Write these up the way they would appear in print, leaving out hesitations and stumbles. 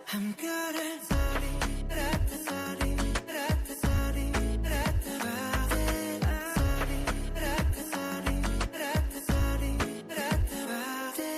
हम करे सारी रात सारी रात सारी रात बातें सारी रात सारी रात सारी रात बातें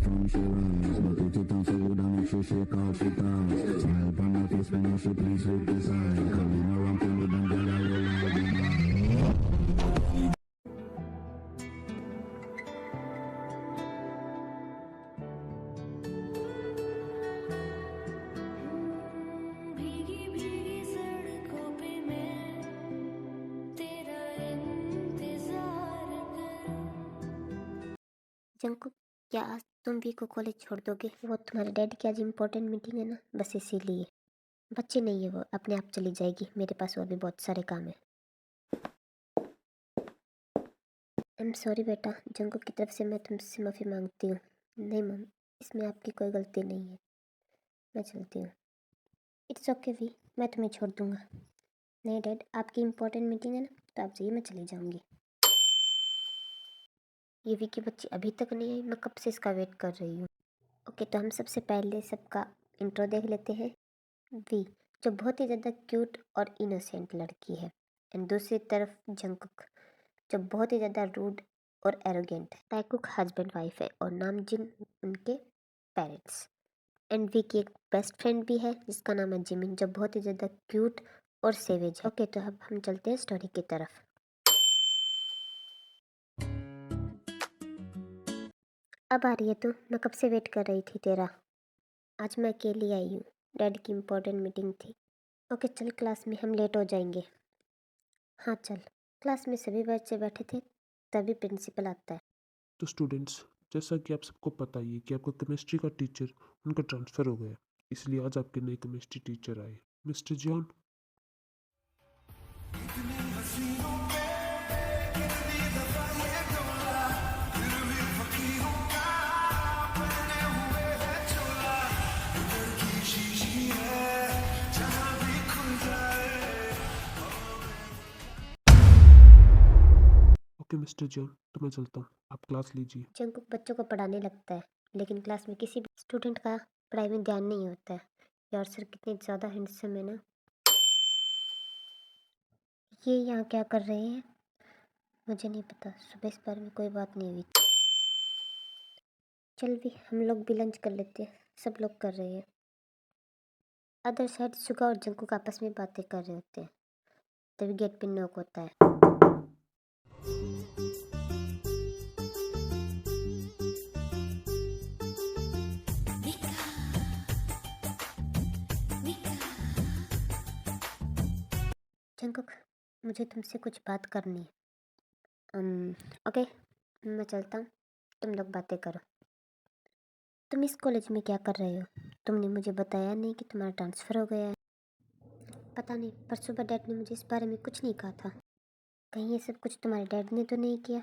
From she runs, but it it on food and she shake off it off. Smile on her face when she pleased with the sign. Coming around to me, them girl I will love you. भीगी भीगी सड़कों पे मैं तेरा इंतजार करूं। Jungkook, क्या आज तुम भी को कॉलेज छोड़ दोगे? वो तुम्हारे डैडी की आज इम्पोर्टेंट मीटिंग है ना, बस इसीलिए। बच्चे नहीं है वो, अपने आप चली जाएगी, मेरे पास और भी बहुत सारे काम है। आई एम सॉरी बेटा, जंकुक की तरफ से मैं तुमसे माफ़ी मांगती हूँ। नहीं मम, इसमें आपकी कोई गलती नहीं है, मैं चलती हूँ। इट्स ओके वी, मैं तुम्हें छोड़ दूँगा। नहीं डैड, आपकी इम्पोर्टेंट मीटिंग है ना, तो आप जाइए, मैं चली जाऊँगी। ये वी की बच्ची अभी तक नहीं आई, मैं कब से इसका वेट कर रही हूँ। ओके, तो हम सबसे पहले सबका इंट्रो देख लेते हैं। वी, जो बहुत ही ज़्यादा क्यूट और इनोसेंट लड़की है, एंड दूसरी तरफ जंकुक, जो बहुत ही ज़्यादा रूड और एरोगेंट है। ताइकुक हस्बैंड वाइफ है और नामजिन उनके पेरेंट्स। एंड वी की एक बेस्ट फ्रेंड भी है जिसका नाम है जिमिन, जो बहुत ही ज़्यादा क्यूट और सेवेज है। ओके, तो अब हम चलते हैं स्टोरी की तरफ। अब आ रही है तू, मैं कब से वेट कर रही थी तेरा। आज मैं अकेली आई हूँ, डैडी की इम्पोर्टेंट मीटिंग थी। ओके चल, क्लास में हम लेट हो जाएंगे। हाँ चल। क्लास में सभी बच्चे बैठे थे, तभी प्रिंसिपल आता है। तो स्टूडेंट्स, जैसा कि आप सबको पता ही है कि आपका केमिस्ट्री का टीचर उनका ट्रांसफ़र हो गया, इसलिए आज आपके नए केमिस्ट्री टीचर आए, mister John. Okay mister John, तो मैं चलता हूँ, आप क्लास लीजिए। जंकुक बच्चों को पढ़ाने लगता है, लेकिन क्लास में किसी भी स्टूडेंट का पढ़ाई में ध्यान नहीं होता है। यार सर कितने ज़्यादा हैंडसम है ना। ये यहाँ क्या कर रहे हैं? मुझे नहीं पता, सुबह इस बारे में कोई बात नहीं हुई। चल भी हम लोग भी लंच कर लेते हैं, सब लोग कर रहे हैं। अदर साइड सुगा और जंकुक आपस में बातें कर रहे होते हैं, तभी गेट पे नॉक होता है। जंकुक, मुझे तुमसे कुछ बात करनी है। ओके, मैं चलता हूँ, तुम लोग बातें करो। तुम इस कॉलेज में क्या कर रहे हो? तुमने मुझे बताया नहीं कि तुम्हारा ट्रांसफ़र हो गया है। पता नहीं, पर सुबह डैड ने मुझे इस बारे में कुछ नहीं कहा था। कहीं ये सब कुछ तुम्हारे डैड ने तो नहीं किया?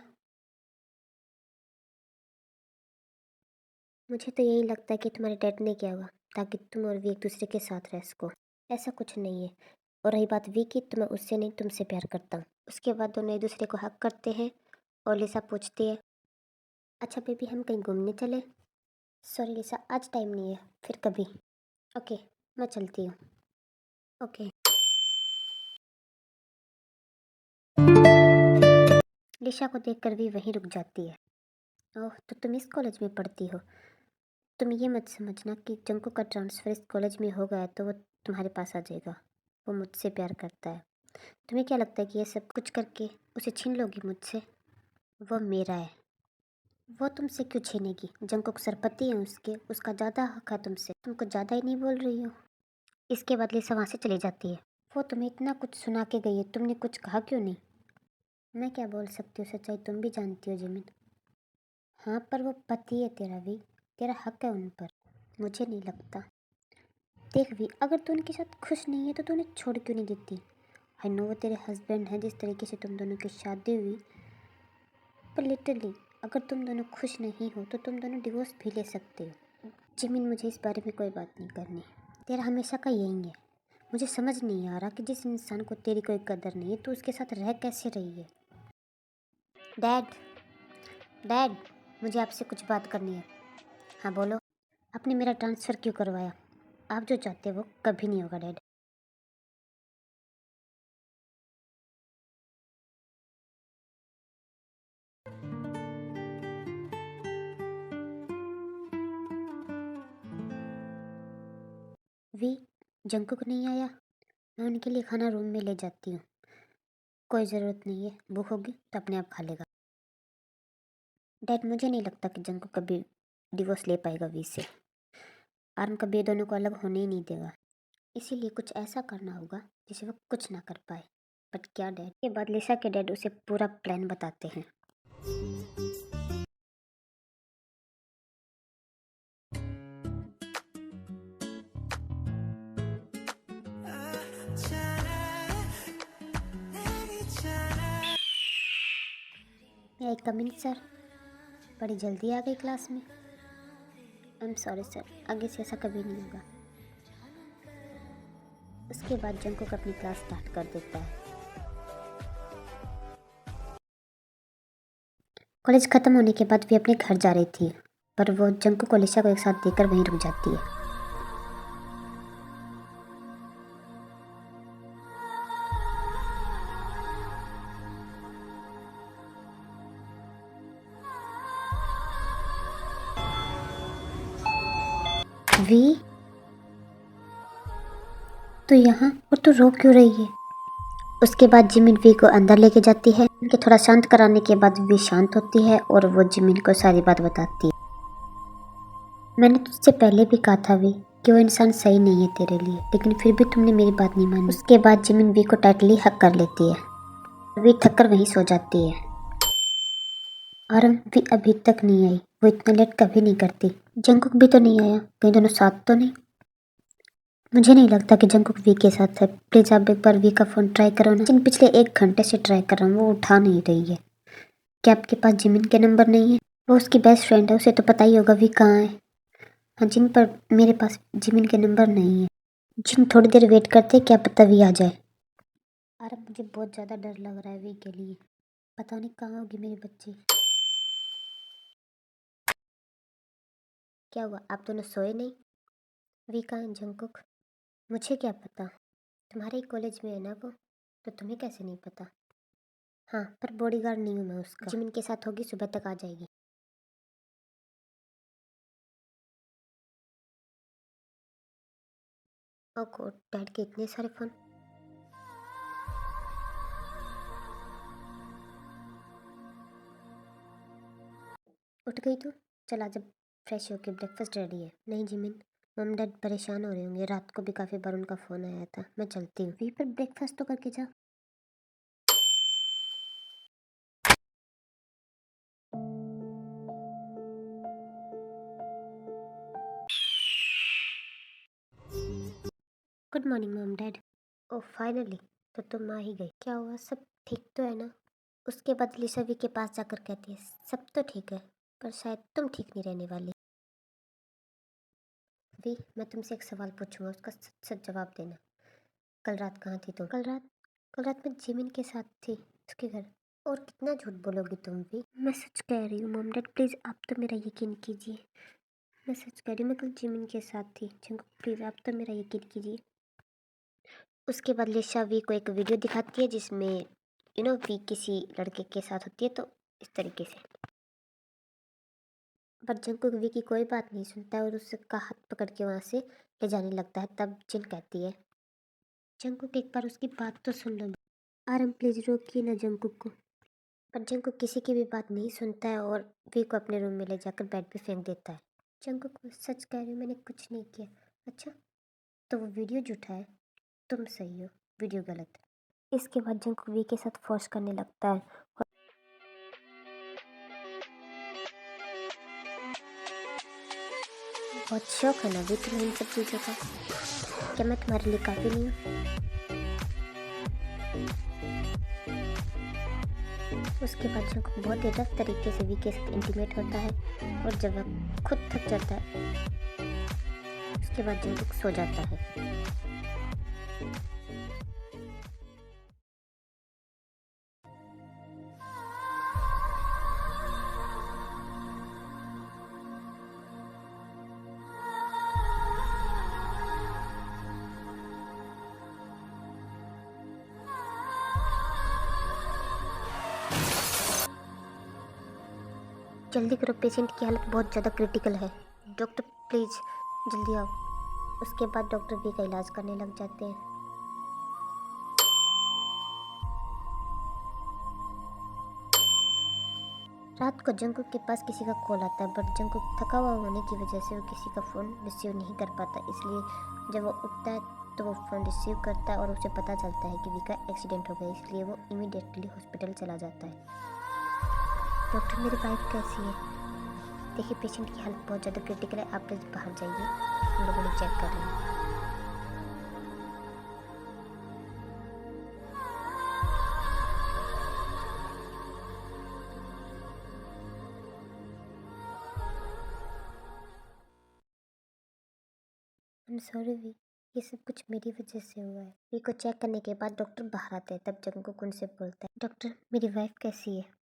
मुझे तो यही लगता है कि तुम्हारे डैड ने किया होगा, ताकि तुम और वी एक दूसरे के साथ रह सको। ऐसा कुछ नहीं है। और रही बात वी की, तो मैं उससे नहीं तुमसे प्यार करता हूँ। उसके बाद दोनों एक दूसरे को हक करते हैं और लिसा पूछती है, अच्छा बेबी हम कहीं घूमने चले? सॉरी लिसा, आज टाइम नहीं है, फिर कभी। ओके, मैं चलती हूँ। ओके। लिशा को देखकर भी वहीं रुक जाती है। ओह, तो तुम इस कॉलेज में पढ़ती हो। तुम ये मत समझना कि जंको का ट्रांसफ़र इस कॉलेज में हो गया तो वो तुम्हारे पास आ जाएगा। वो मुझसे प्यार करता है। तुम्हें क्या लगता है कि ये सब कुछ करके उसे छीन लोगी मुझसे? वो मेरा है। वो तुमसे क्यों छीनेगी? जंकुक सरपति है उसके, उसका ज़्यादा हक है तुमसे। तुम कुछ ज़्यादा ही नहीं बोल रही हो? इसके बदले से वहाँ से चली जाती है। वो तुम्हें इतना कुछ सुना के गई है, तुमने कुछ कहा क्यों नहीं? मैं क्या बोल सकती हूँ, सच्चाई तुम भी जानती हो जिमिन। हाँ, पर वो पति है तेरा भी, तेरा हक है उन पर। मुझे नहीं लगता। देख भी, अगर तू उनके साथ खुश नहीं है तो तू उन्हें छोड़ क्यों नहीं देती? आई नो वो तेरे हस्बैंड हैं, जिस तरीके से तुम दोनों की शादी हुई, पर लिटरली अगर तुम दोनों खुश नहीं हो तो तुम दोनों डिवोर्स भी ले सकते हो। जिमिन, मुझे इस बारे में कोई बात नहीं करनी। तेरा हमेशा का यही है। मुझे समझ नहीं आ रहा कि जिस इंसान को तेरी कोई कदर नहीं है तो उसके साथ रह कैसे रही है। डैड, मुझे आपसे कुछ बात करनी है। हाँ बोलो। आपने मेरा ट्रांसफ़र क्यों करवाया? आप जो चाहते हो वो कभी नहीं होगा डैड। वी, जंकुक नहीं आया? मैं उनके लिए खाना रूम में ले जाती हूँ। कोई ज़रूरत नहीं है, भूख होगी तो अपने आप खा लेगा। डैड, मुझे नहीं लगता कि जंकुक कभी डिवोर्स ले पाएगा वी से। आर्म कभी ये दोनों को अलग होने ही नहीं देगा। इसीलिए कुछ ऐसा करना होगा जिसे वो कुछ ना कर पाए। बट क्या डैड? के बाद लिसा के डैड उसे पूरा प्लान बताते हैं। मैं कम इन सर, बड़ी जल्दी आ गई क्लास में। आई एम सॉरी सर, आगे से ऐसा कभी नहीं होगा। उसके बाद जंकुक अपनी क्लास स्टार्ट कर देता है। कॉलेज ख़त्म होने के बाद वे अपने घर जा रही थी, पर वो जंकुक और लिसा को एक साथ देखकर वहीं रुक जाती है। वी, तो यहाँ और तू रो क्यों रही है? उसके बाद जिमिन वी को अंदर लेके जाती है। उनके थोड़ा शांत कराने के बाद वी शांत होती है और वो जिमिन को सारी बात बताती है। मैंने तुझसे पहले भी कहा था वी कि वो इंसान सही नहीं है तेरे लिए, लेकिन फिर भी तुमने मेरी बात नहीं मानी। उसके बाद जिमिन वी को टाइटली हक कर लेती है। वी थक कर वहीं सो जाती है। और वी अभी तक नहीं आई। वो इतना लेट कभी नहीं करती। जंकुक भी तो नहीं आया, कहीं दोनों साथ तो नहीं? मुझे नहीं लगता कि जंकुक वी के साथ है। प्लीज़ आप एक बार वी का फ़ोन ट्राई करो ना। जिन पिछले 1 घंटे से ट्राई कर रहा हूँ, वो उठा नहीं रही है। क्या आपके पास जिमिन के नंबर नहीं है? वो उसकी बेस्ट फ्रेंड है, उसे तो पता ही होगा वी कहाँ है। हाँ जिन, पर मेरे पास जिमिन के नंबर नहीं है। जिन, थोड़ी देर वेट करते, क्या पता वी आ जाए। अरे मुझे बहुत ज़्यादा डर लग रहा है वी के लिए। पता नहीं कहाँ होगी मेरी बच्ची। क्या हुआ, आप दोनों सोए नहीं? वी कहाँ है जंकुक? मुझे क्या पता, तुम्हारे ही कॉलेज में है ना वो, तो तुम्हें कैसे नहीं पता? हाँ, पर बॉडीगार्ड नहीं हूँ मैं उसका। जिमिन के साथ होगी, सुबह तक आ जाएगी। ओ गॉड, डैड के इतने सारे फ़ोन। उठ गई तू? चल आज फ्रेश होके ब्रेकफास्ट रेडी है। नहीं जिमिन, मम डैड परेशान हो रहे होंगे, रात को भी काफ़ी बार उनका फ़ोन आया था। मैं चलती हूँ। वी, पर ब्रेकफास्ट तो करके जा। Good morning mom dad. ओह फाइनली, तो तुम आ ही गई। क्या हुआ, सब ठीक तो है ना? उसके बाद लिसा वी के पास जाकर कहती है सब तो ठीक है, पर शायद तुम ठीक नहीं रहने वाली। वी, मैं तुमसे एक सवाल पूछूंगा, उसका सच सच जवाब देना। कल रात कहाँ थी तुम? कल रात मैं जिमिन के साथ थी, उसके घर। और कितना झूठ बोलोगी तुम भी? मैं सच कह रही हूँ मॉम डैड, प्लीज़ आप तो मेरा यकीन कीजिए। मैं सच कह रही हूँ, मैं कल जिमिन के साथ थी। जंकुक प्लीज़ आप तो मेरा यकीन कीजिए। उसके बाद लिशा वी को एक वीडियो दिखाती है जिसमें वी किसी लड़के के साथ होती है, तो इस तरीके से। पर जंकुक वी की कोई बात नहीं सुनता है और उसका हाथ पकड़ के वहाँ से ले जाने लगता है। तब जिन कहती है जंकुक एक बार उसकी बात तो सुन लो। आरम प्लीज़ रोकिए ना जंकुक को। पर जंकुक किसी की भी बात नहीं सुनता है और वी को अपने रूम में ले जाकर बेड पे फेंक देता है। जंकुक सच कह रही हूँ, मैंने कुछ नहीं किया। अच्छा, तो वो वीडियो झूठा है, तुम सही हो, वीडियो गलत है। इसके बाद जंकुक वी के साथ फोर्स करने लगता है। बहुत शौक है ना वी तुम्हें इन सब चीज़ों का। क्या मैं तुम्हारे लिए काफ़ी नहीं हूँ? उसके बाद जंकुक बहुत ही रफ तरीके से वी के साथ इंटीमेट होता है और जब वह खुद थक जाता है उसके बाद जंकुक सो जाता है। जल्दी करो, पेशेंट की हालत बहुत ज़्यादा क्रिटिकल है। डॉक्टर प्लीज़ जल्दी आओ। उसके बाद डॉक्टर वी का इलाज करने लग जाते हैं। रात को जंकुक के पास किसी का कॉल आता है, बट जंकुक थका हुआ होने की वजह से वो किसी का फ़ोन रिसीव नहीं कर पाता। इसलिए जब वो उठता है तो वो फ़ोन रिसीव करता है और उसे पता चलता है कि वी का एक्सीडेंट हो गया। इसलिए वो इमीडिएटली हॉस्पिटल चला जाता है। डॉक्टर मेरी वाइफ कैसी है? देखिए पेशेंट की हालत बहुत ज़्यादा क्रिटिकल है, आप प्लीज़ बाहर जाइए, हम लोगों ने चेक कर रहे हैं। आई एम सॉरी वी, ये सब कुछ मेरी वजह से हुआ है। वी को चेक करने के बाद डॉक्टर बाहर आते हैं, तब जंकुक उनसे बोलता है, डॉक्टर मेरी वाइफ कैसी है?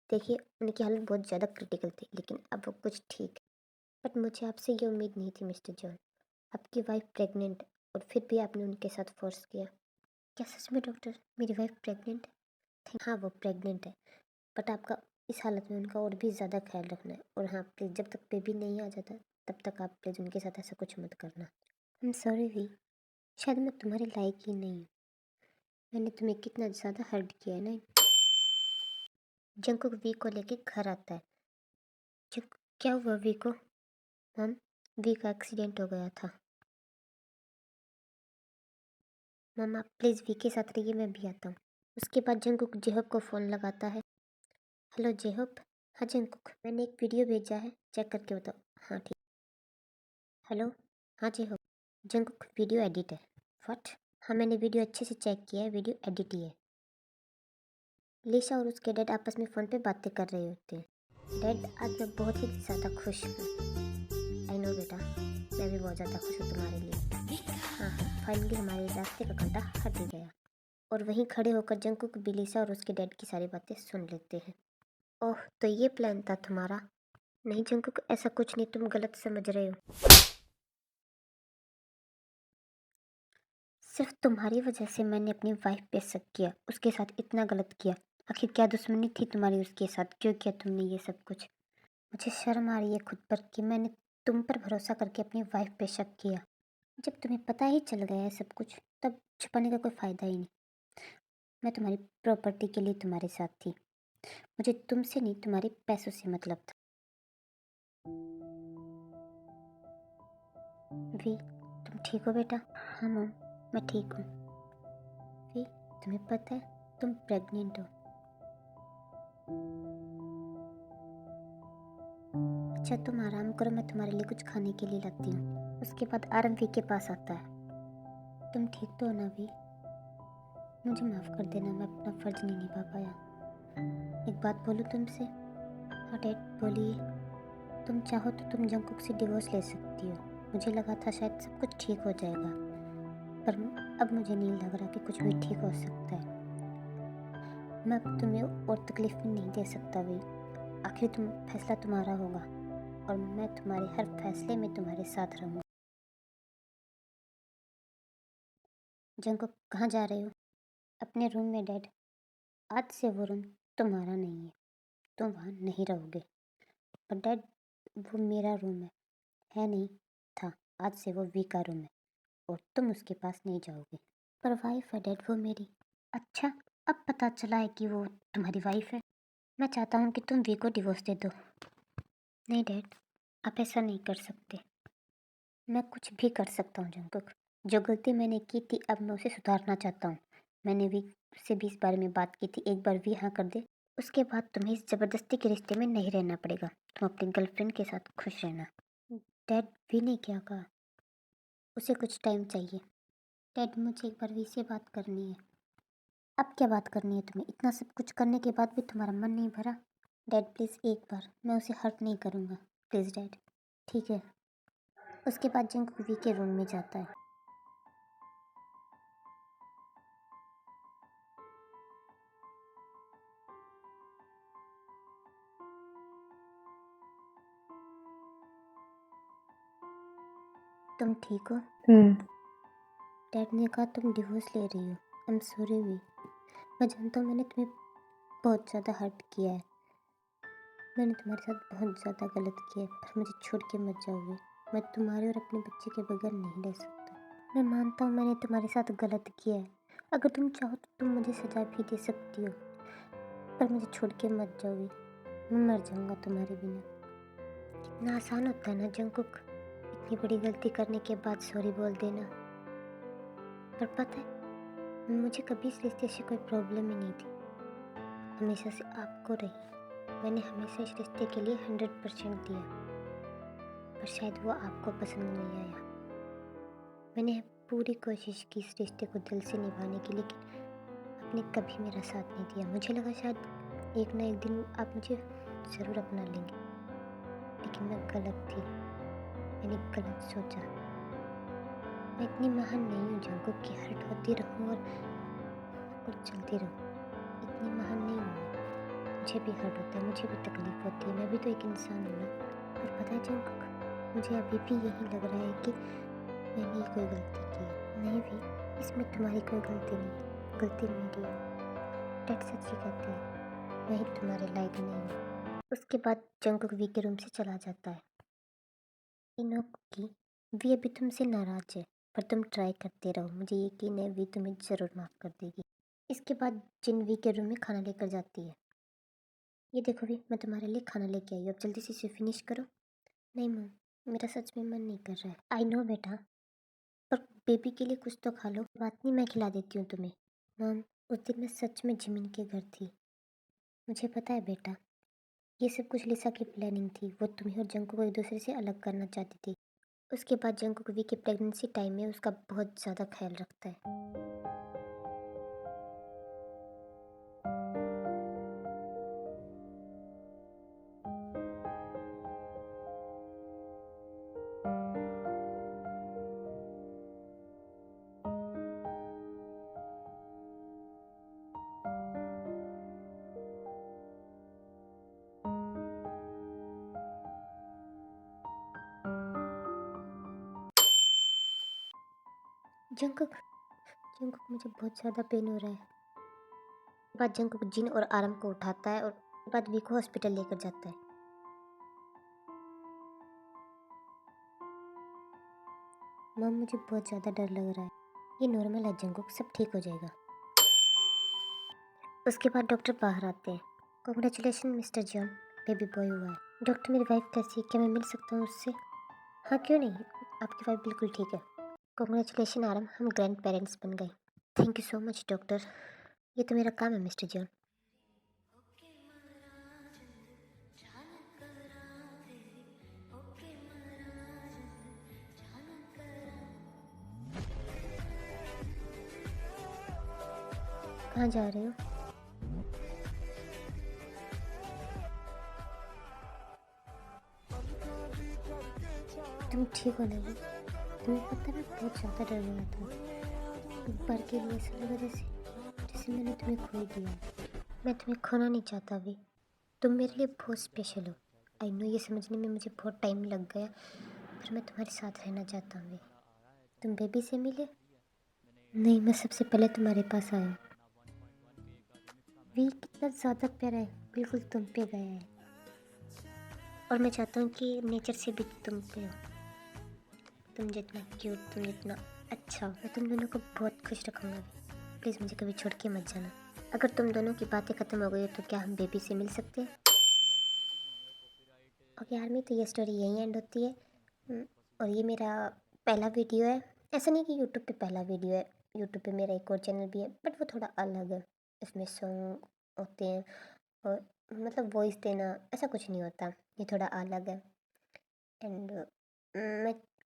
देखिए उनकी हालत बहुत ज़्यादा क्रिटिकल थी, लेकिन अब वो कुछ ठीक है। बट मुझे आपसे ये उम्मीद नहीं थी मिस्टर जॉन। आपकी वाइफ प्रेग्नेंट और फिर भी आपने उनके साथ फोर्स किया। क्या सच में डॉक्टर मेरी वाइफ प्रेग्नेंट है? हाँ वो प्रेग्नेंट है, बट आपका इस हालत में उनका और भी ज़्यादा ख्याल रखना है। और हाँ प्लीज़, जब तक बेबी नहीं आ जाता तब तक आप प्लीज़ उनके साथ ऐसा कुछ मत करना। आई एम सॉरी वी, शायद मैं तुम्हारे लायक ही नहीं हूँ। मैंने तुम्हें कितना ज़्यादा हर्ट किया है ना। जंकुक वी को लेके घर आता है। क्या हुआ वी को? मैम वी का एक्सीडेंट हो गया था। मैम आप प्लीज़ वी के साथ रहिए, मैं भी आता हूँ। उसके बाद जंकुक जेहब को फ़ोन लगाता है। हेलो जेहब। हाँ जंकुक, मैंने एक वीडियो भेजा है, चेक करके बताओ। हाँ ठीक। हेलो। हाँ जेहब। जंकुक वीडियो एडिट है। व्हाट? हाँ मैंने वीडियो अच्छे से चेक किया है, वीडियो एडिट ही है। लिशा और उसके डैड आपस में फ़ोन पे बातें कर रहे होते हैं। डैड आज मैं बहुत ही ज़्यादा खुश हूँ। आई नो बेटा, मैं भी बहुत ज़्यादा खुश हूँ तुम्हारे लिए। हाँ फाइनली हमारे रास्ते का कांटा हट ही गया। और वहीं खड़े होकर जंकुक भी लिशा और उसके डैड की सारी बातें सुन लेते हैं। ओह तो ये प्लान था तुम्हारा? नहीं जंकुक, ऐसा कुछ नहीं, तुम गलत समझ रहे हो। सिर्फ तुम्हारी वजह से मैंने अपनी वाइफ पे शक किया, उसके साथ इतना गलत किया। आखिर क्या दुश्मनी थी तुम्हारी उसके साथ? क्यों किया तुमने ये सब कुछ? मुझे शर्म आ रही है खुद पर कि मैंने तुम पर भरोसा करके अपनी वाइफ पे शक किया। जब तुम्हें पता ही चल गया है सब कुछ, तब छुपाने का कोई फ़ायदा ही नहीं। मैं तुम्हारी प्रॉपर्टी के लिए तुम्हारे साथ थी, मुझे तुमसे नहीं तुम्हारे पैसों से मतलब था। वी तुम ठीक हो बेटा? हाँ मम मैं ठीक हूँ। वी तुम्हें पता है तुम प्रेग्नेंट हो? अच्छा तुम आराम करो, मैं तुम्हारे लिए कुछ खाने के लिए लाती हूँ। उसके बाद आरम वी के पास आता है। तुम ठीक तो हो ना वी? मुझे माफ़ कर देना, मैं अपना फ़र्ज़ नहीं निभा पाया। एक बात बोलूँ तुमसे? हाँ डैड बोलिए। तुम चाहो तो तुम जंकुक से डिवोर्स ले सकती हो। मुझे लगा था शायद सब कुछ ठीक हो जाएगा, पर अब मुझे नहीं लग रहा कि कुछ भी ठीक हो सकता है। मैं अब तुम्हें और तकलीफ भी नहीं दे सकता वी। आखिर फैसला तुम्हारा होगा और मैं तुम्हारे हर फैसले में तुम्हारे साथ रहूँगा। जंकुक कहाँ जा रहे हो? अपने रूम में डैड। आज से वो रूम तुम्हारा नहीं है, तुम वहाँ नहीं रहोगे। पर डैड वो मेरा रूम है नहीं था, आज से वो वी का रूम है और तुम उसके पास नहीं जाओगे। पर वाइफ है डैड वो मेरी। अच्छा अब पता चला है कि वो तुम्हारी वाइफ है। मैं चाहता हूँ कि तुम वी को डिवोर्स दे दो। नहीं डैड, आप ऐसा नहीं कर सकते। मैं कुछ भी कर सकता हूँ जंकुक। जो गलती मैंने की थी अब मैं उसे सुधारना चाहता हूँ। मैंने वी से भी इस बारे में बात की थी, एक बार वी हाँ कर दे उसके बाद तुम्हें इस ज़बरदस्ती के रिश्ते में नहीं रहना पड़ेगा। तुम अपनी गर्लफ्रेंड के साथ खुश रहना। डैड वी ने क्या कहा? उसे कुछ टाइम चाहिए। डैड मुझे एक बार वी से बात करनी है। अब क्या बात करनी है तुम्हें? इतना सब कुछ करने के बाद भी तुम्हारा मन नहीं भरा? डैड प्लीज़ एक बार, मैं उसे हर्ट नहीं करूँगा, प्लीज़ डैड। ठीक है। उसके बाद जंगकुक वी के रूम में जाता है। तुम ठीक हो? डैड ने कहा तुम डिवोर्स ले रही हो। I am sorry V. मैं जानता हूँ मैंने तुम्हें बहुत ज़्यादा हर्ट किया है। मैंने तुम्हारे साथ बहुत ज़्यादा गलत किया है, पर मुझे छोड़ के मत जाओ वी। मैं तुम्हारे और अपने बच्चे के बगैर नहीं रह सकता। मैं मानता हूँ मैंने तुम्हारे साथ गलत किया है। अगर तुम चाहो तो तुम मुझे सजा भी दे सकती हो, पर मुझे छोड़ के मत जाओ वी। मैं मर जाऊँगा तुम्हारे बिना। कितना आसान होता है ना जंगकुक, इतनी बड़ी गलती करने के बाद सॉरी बोल देना। पर पता है, मुझे कभी इस रिश्ते से कोई प्रॉब्लम ही नहीं थी। हमेशा से आपको रही। मैंने हमेशा इस रिश्ते के लिए 100% दिया, पर शायद वो आपको पसंद नहीं आया। मैंने पूरी कोशिश की इस रिश्ते को दिल से निभाने की, लेकिन आपने कभी मेरा साथ नहीं दिया। मुझे लगा शायद एक ना एक दिन आप मुझे ज़रूर अपना लेंगे, लेकिन मैं गलत थी। मैंने गलत सोचा। मैं इतनी महान नहीं हूँ जंगकुक कि हर्ट होती रहूँ और चलती रहूँ। इतनी महान नहीं हूँ मैं। मुझे भी हर्ट होता है, मुझे भी तकलीफ होती है, मैं भी तो एक इंसान हूँ ना। पर पता है जंगकुक, मुझे अभी भी यही लग रहा है कि मैंने ही कोई गलती की है। नहीं भी, इसमें तुम्हारी कोई गलती नहीं, गलती मेरी है। डैड सच ही कहते हैं, मैं ही तुम्हारे लायक नहीं हूँ। उसके बाद जंगकुक वी के रूम से चला जाता है। नो की वी अभी तुमसे नाराज है, पर तुम ट्राई करते रहो। मुझे यकीन है वी तुम्हें ज़रूर माफ़ कर देगी। इसके बाद जिन वी के रूम में खाना लेकर जाती है। ये देखो वी, मैं तुम्हारे लिए खाना लेके आई हूँ, अब जल्दी से इसे फिनिश करो। नहीं मम, मेरा सच में मन नहीं कर रहा है। आई नो बेटा, पर बेबी के लिए कुछ तो खा लो। बात नहीं, मैं खिला देती हूँ तुम्हें। मम, उस दिन मैं सच में जिमिन के घर थी। मुझे पता है बेटा, ये सब कुछ लिसा की प्लानिंग थी। वो तुम्हें और जंको को एक दूसरे से अलग करना चाहती थी। उसके बाद जंकुक वी के प्रेगनेंसी टाइम में उसका बहुत ज़्यादा ख्याल रखता है। जंकुक जंकुक मुझे बहुत ज़्यादा पेन हो रहा है। उसके बाद जंकुक जिन और आरम को उठाता है और उसके बाद वी को हॉस्पिटल लेकर जाता है। मम, मुझे बहुत ज़्यादा डर लग रहा है। ये नॉर्मल है जंकुक, सब ठीक हो जाएगा। उसके बाद डॉक्टर बाहर आते हैं। Congratulation mister John, baby boy हुआ है। डॉक्टर, मेरी वाइफ कैसी है? क्या मैं मिल सकता हूँ उससे? हाँ क्यों नहीं, आपकी वाइफ बिल्कुल ठीक है। कॉन्ग्रेचुलेशन आरम, हम ग्रैंड पेरेंट्स बन गए। Thank you so much doctor. ये तो मेरा काम है मिस्टर जॉन। कहाँ जा रहे हो? तुम ठीक हो ना वो? तुम्हें पता ना बहुत ज़्यादा डर लगा था। एक बार के लिए ऐसा लगा जैसे जैसे मैंने तुम्हें खो ही दिया है। मैं तुम्हें खोना नहीं चाहता भी। तुम मेरे लिए बहुत स्पेशल हो। आई नो, ये समझने में मुझे बहुत टाइम लग गया, पर मैं तुम्हारे साथ रहना चाहता हूँ। तुम बेबी से मिले? नहीं, मैं सबसे पहले तुम्हारे पास आया। वी कितना ज़्यादा प्यारा है, बिल्कुल तुम पे गया है। और मैं चाहता हूँ कि नेचर से भी तुम पे हो। तुम जितना क्यूट, तुम जितना अच्छा हो, मैं तुम दोनों को बहुत खुश रखूँगा। प्लीज़ मुझे कभी छोड़ के मत जाना। अगर तुम दोनों की बातें ख़त्म हो गई तो क्या हम बेबी से मिल सकते हैं? ओके आर्मी, तो ये स्टोरी यहीं एंड होती है। और ये मेरा पहला वीडियो है। ऐसा नहीं कि यूट्यूब पे पहला वीडियो है, यूट्यूब पे मेरा एक और चैनल भी है, बट वो थोड़ा अलग है। इसमें सॉन्ग होते हैं और मतलब वॉइस देना ऐसा कुछ नहीं होता, ये थोड़ा अलग है। एंड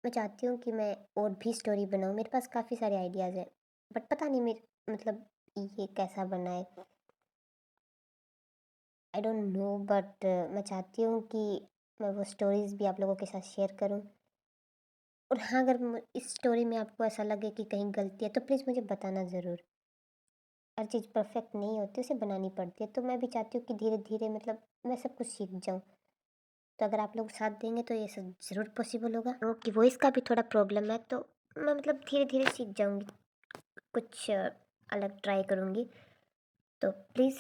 मैं चाहती हूँ कि मैं और भी स्टोरी बनाऊँ। मेरे पास काफ़ी सारे आइडियाज़ हैं, बट पता नहीं मेरे मतलब ये कैसा बना है। आई डोंट नो बट मैं चाहती हूँ कि मैं वो स्टोरीज़ भी आप लोगों के साथ शेयर करूँ। और हाँ, अगर इस स्टोरी में आपको ऐसा लगे कि कहीं गलती है तो प्लीज़ मुझे बताना ज़रूर। हर चीज़ परफेक्ट नहीं होती, उसे बनानी पड़ती है। तो मैं भी चाहती हूँ कि धीरे-धीरे मतलब मैं सब कुछ सीख जाऊँ। तो अगर आप लोग साथ देंगे तो ये सब ज़रूर पॉसिबल होगा। कि वॉइस का भी थोड़ा प्रॉब्लम है तो मैं मतलब धीरे-धीरे सीख जाऊँगी। कुछ अलग ट्राई करूँगी। तो please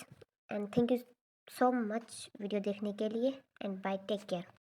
and thank you so much video देखने के लिए एंड बाय टेक केयर।